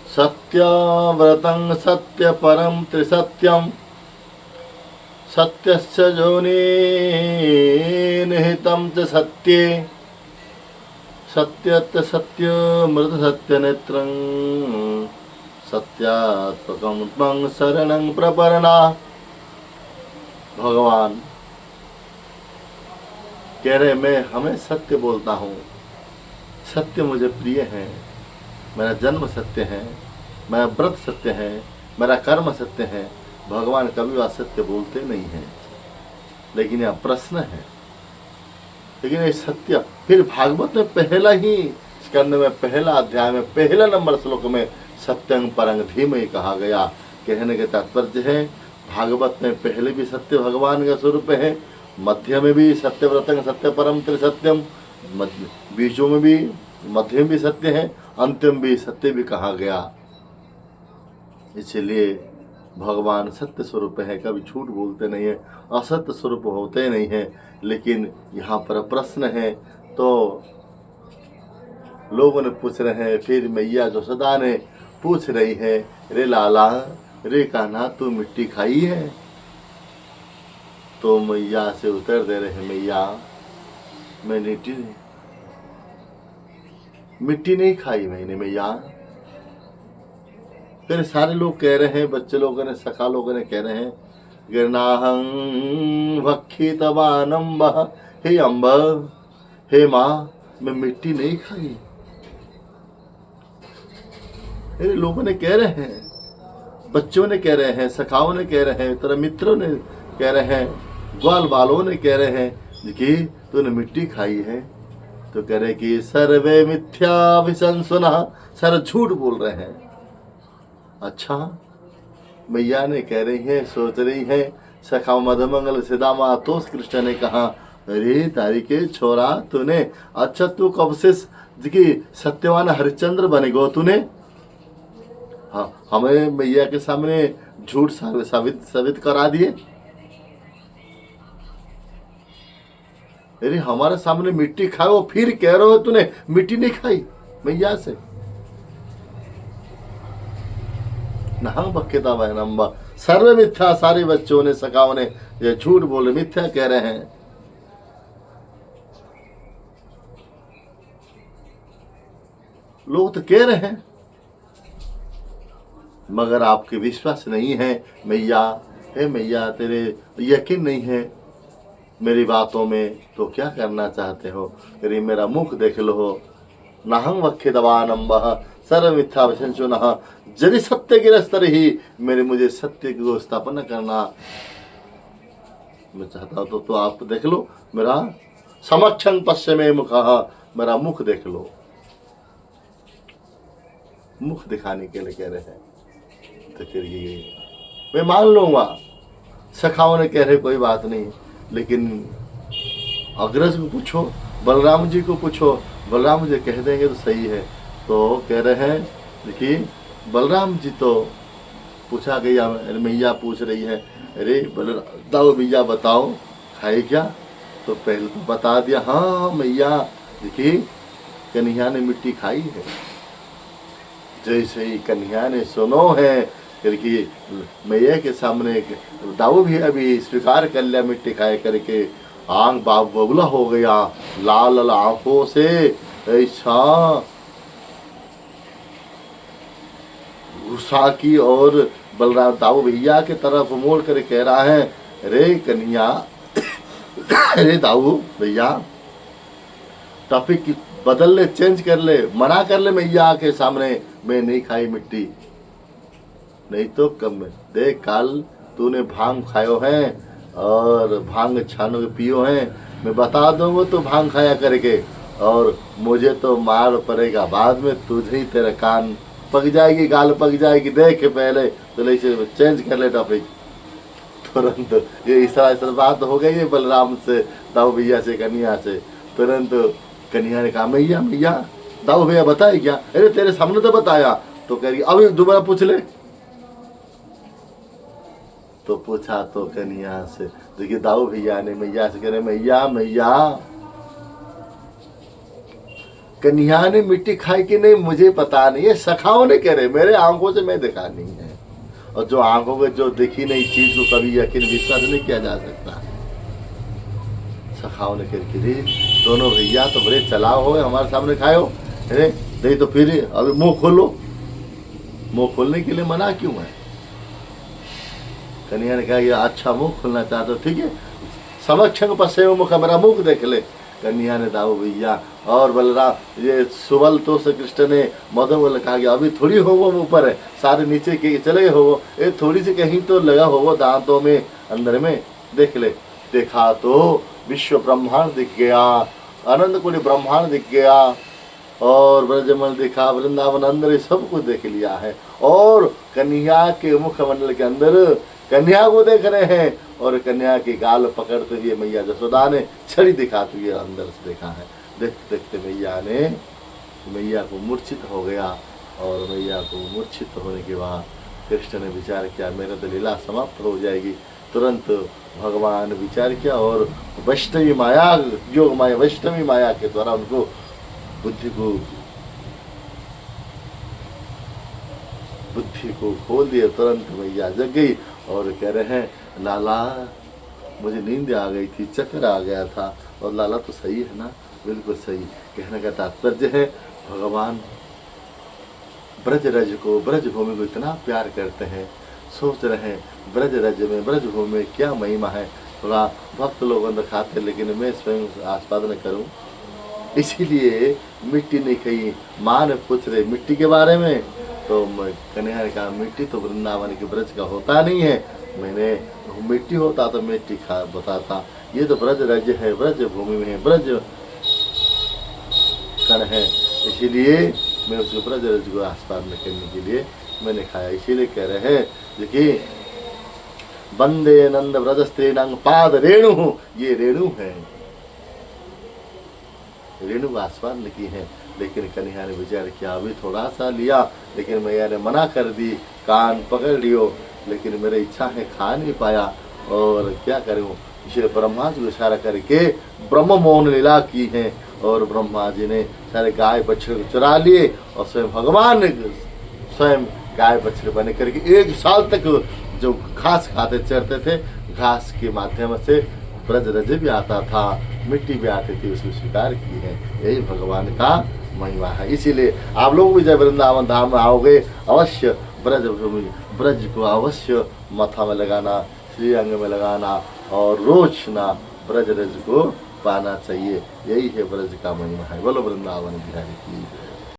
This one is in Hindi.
सत्यव्रतं सत्यपरं त्रिसत्यं सत्यस्य जोनि निहितं च सत्ये सत्यत्य सत्यमृत सत्यनेत्रं सत्यात्मकं त्वं शरणं प्रपन्ना। भगवान कह रहे मैं हमें सत्य बोलता हूँ, सत्य मुझे प्रिय है, मेरा जन्म सत्य है, मेरा व्रत सत्य है, मेरा कर्म सत्य है। भगवान कभी असत्य बोलते नहीं हैं। लेकिन यह प्रश्न है, लेकिन ये सत्य फिर भागवत में पहला ही स्कंद में पहला अध्याय में पहला नंबर श्लोक में सत्यं परं धीमहि कहा गया। कहने के तात्पर्य है भागवत में पहले भी सत्य भगवान का स्वरूप है, मध्य में भी सत्यव्रतं सत्य परम त्रिसत्यम, बीचों में भी मध्य में भी सत्य है, अंतिम भी सत्य भी कहा गया। इसलिए भगवान सत्य स्वरूप है, कभी झूठ बोलते नहीं है, असत्य स्वरूप होते नहीं है। लेकिन यहाँ पर प्रश्न है तो लोगों ने पूछ रहे हैं, फिर मैया यशोदा ने पूछ रही है, रे लाला रे कान्हा तू मिट्टी खाई है? तो मैया से उत्तर दे रहे हैं, मैया मैं मिट्टी नहीं खाई मैंने मैया। फिर सारे लोग कह रहे हैं, बच्चे लोगों ने सखा लोगों ने कह रहे हैं, गिरनाहं भक्षितवानम्ब, हे अम्ब हे माँ मैं मिट्टी नहीं खाई। फिर लोगों ने कह रहे हैं, बच्चों ने कह रहे हैं, सखाओं ने कह रहे हैं, तेरे मित्रों ने कह रहे हैं, ग्वाल बालों ने कह रहे हैं कि तूने मिट्टी खाई है। तो कह रहे कि सर्वे मिथ्या विसंसुना, सर झूठ बोल रहे हैं। अच्छा मैया ने कह रही है, सोच रही है, सखा मधुमंगल सिदामा तो कृष्ण ने कहा, अरे तारी के छोरा तूने, अच्छा तू कब से सत्यवान हरिश्चंद्र बनेगो तूने? हाँ हमें मैया के सामने झूठ साबित करा दिए। अरे हमारे सामने मिट्टी खाओ, फिर कह रहे हो तूने मिट्टी नहीं खाई मैया से। नहं भक्षिता वैनम्ब, सर्व मिथ्या, सारे बच्चों ने सखाओं ने ये झूठ बोले, मिथ्या कह रहे हैं। लोग तो कह रहे हैं मगर आपके विश्वास नहीं है मैया। हे मैया तेरे यकीन नहीं है मेरी बातों में, तो क्या करना चाहते हो? अरे मेरा मुख देख लो। नहं भक्षितवानम्ब सर्व मिथ्या विसंसुनः, यदि सत्य गिरस्तर ही मेरे मुझे सत्य की स्थापना करना मैं चाहता हूं तो आप देख लो, मेरा समक्षं पश्चिमे मुखः, मेरा मुख देख लो। मुख दिखाने के लिए कह रहे हैं। तो फिर ये मैं मान लूंगा, सखाओं ने कह रहे कोई बात नहीं, लेकिन अग्रज को पूछो, बलराम जी को पूछो, बलराम जी कह देंगे तो सही है। तो कह रहे हैं देखिए बलराम जी तो पूछा गया, मैया पूछ रही है, अरे बताओ भैया बताओ खाए क्या? तो पहले तो बता दिया, हाँ मैया देखिए कन्हैया ने मिट्टी खाई है। जैसे ही कन्हैया ने सुनो है क्योंकि मैया के सामने दाऊ भी अभी स्वीकार कर लिया मिट्टी खाए करके, आंख बाप बबूला हो गया, लाल लाल आंखों से ऐसा गुस्सा की, और बलराम दाऊ भैया के तरफ मोड़ कर कह रहा है, अरे कन्हैया अरे दाऊ भैया टॉपिक बदल ले, चेंज कर ले, मना कर ले मैया के सामने, मैं नहीं खाई मिट्टी। नहीं तो कम देख काल तूने भांग खायो है और भांग छानो के पियो है, मैं बता दूंगा तो भांग खाया करके, और मुझे तो मार पड़ेगा बाद में, तुझे ही तेरा कान पक जाएगी, गाल पक जाएगी, देख पहले तो ले चेंज कर ले टॉपिक तुरंत। ये इस तरह बात हो गई है बलराम से, दाऊ भैया से, कन्हैया से। तुरंत कन्हैया ने कहा, मैया मैया दाऊ भैया बताए क्या? अरे तेरे सामने तो बताया। तो कह रही अभी दोबारा पूछ ले। तो पूछा तो कन्हैया से, देखिए दाऊ भैया ने मैया से कह रहे, मैया मैया कन्या ने मिट्टी खाई कि नहीं मुझे पता नहीं है, सखाओं ने कह रहे, मेरे आंखों से मैं देखा नहीं है। और जो आंखों में जो देखी नहीं चीज को कभी यकीन विश्वास नहीं किया जा सकता। सखाओं ने कह रे दोनों भैया तो बड़े चलाओ हो, हमारे सामने खाए हो, अरे नहीं तो फिर अभी मुंह खोलो। मुंह खोलने के लिए मना क्यों है? कन्या ने कहा अच्छा मुंह खोलना चाहते हो ठीक है, समक्ष पश्चिम मुख मेरा मुख देख ले। कन्या ने दाऊ भैया और बलराम ये सुबल तो से कृष्ण ने मधुबल कहा गया अभी थोड़ी हो वो ऊपर है, सारे नीचे के चले हो वो, ये थोड़ी सी कहीं तो लगा हो वो दांतों में अंदर में, देख ले। देखा तो विश्व ब्रह्मांड दिख गया, अनंत कोटि ब्रह्मांड दिख गया, और ब्रजमल दिखा, वृंदावन अंदर सब कुछ देख लिया है। और कन्या के मुखमंडल के अंदर कन्या को देख रहे हैं, और कन्या की गाल पकड़ते हुए मैया जसोदा ने छड़ी दिखाते हुए अंदर से देखा है। देखते देखते मैया को मूर्छित हो गया, और मैया को मूर्छित होने के बाद कृष्ण ने विचार किया मेरा तो लीला समाप्त हो जाएगी। तुरंत भगवान विचार किया और वैष्णवी माया, योग माया वैष्णवी माया के द्वारा उनको बुद्धि को खोल दिया। तुरंत मैया जग गई और कह रहे हैं लाला मुझे नींद आ गई थी, चक्कर आ गया था। और लाला तो सही है ना, बिल्कुल सही। कहने का तात्पर्य है भगवान ब्रज रज को, ब्रज भूमि को इतना प्यार करते हैं, सोच रहे हैं ब्रज रज में, ब्रज भूमि में क्या महिमा है। थोड़ा भक्त लोग अंदर खाते लेकिन मैं स्वयं आस्वादन करूं, इसीलिए मिट्टी नहीं खाई। माँ ने पूछ रहे मिट्टी के बारे में, तो कन्हैया ने कहा मिट्टी तो वृंदावन के ब्रज का होता नहीं है, मैंने मिट्टी होता तो मिट्टी खा बताता, ये तो ब्रज राज्य है, ब्रज भूमि में है, ब्रज कण है, इसीलिए मैं उस ब्रज रज को आस्वादन करने के लिए मैंने खाया। इसीलिए कह रहे हैं देखिए वंदे नंद ब्रज स्त्रीणांग पाद रेणु, ये रेणु है, रेणु आस्वादन की है। लेकिन कन्हैया ने विचार किया अभी थोड़ा सा लिया, लेकिन मैया ने मना कर दी, कान पकड़ लियो, लेकिन मेरी इच्छा है खा नहीं पाया, और क्या करूं। इसलिए ब्रह्मा जी को इशारा करके ब्रह्म मोहन लीला की है, और ब्रह्मा जी ने सारे गाय बछड़े को चुरा लिए, और स्वयं भगवान ने स्वयं गाय बछड़े बने करके 1 साल तक जो घास खाते चढ़ते थे, घास के माध्यम से ब्रज रज भी आता था, मिट्टी भी आती थी, उसको स्वीकार की है। यही भगवान का महिमा है। इसीलिए आप लोग भी जब वृंदावन धाम में आओगे अवश्य ब्रज भूमि, ब्रज को अवश्य माथा में लगाना, श्रीअंग में लगाना, और रोज ना ब्रज रज को पाना चाहिए। यही है ब्रज का महिमा है। बोलो वृंदावन बिहारी की।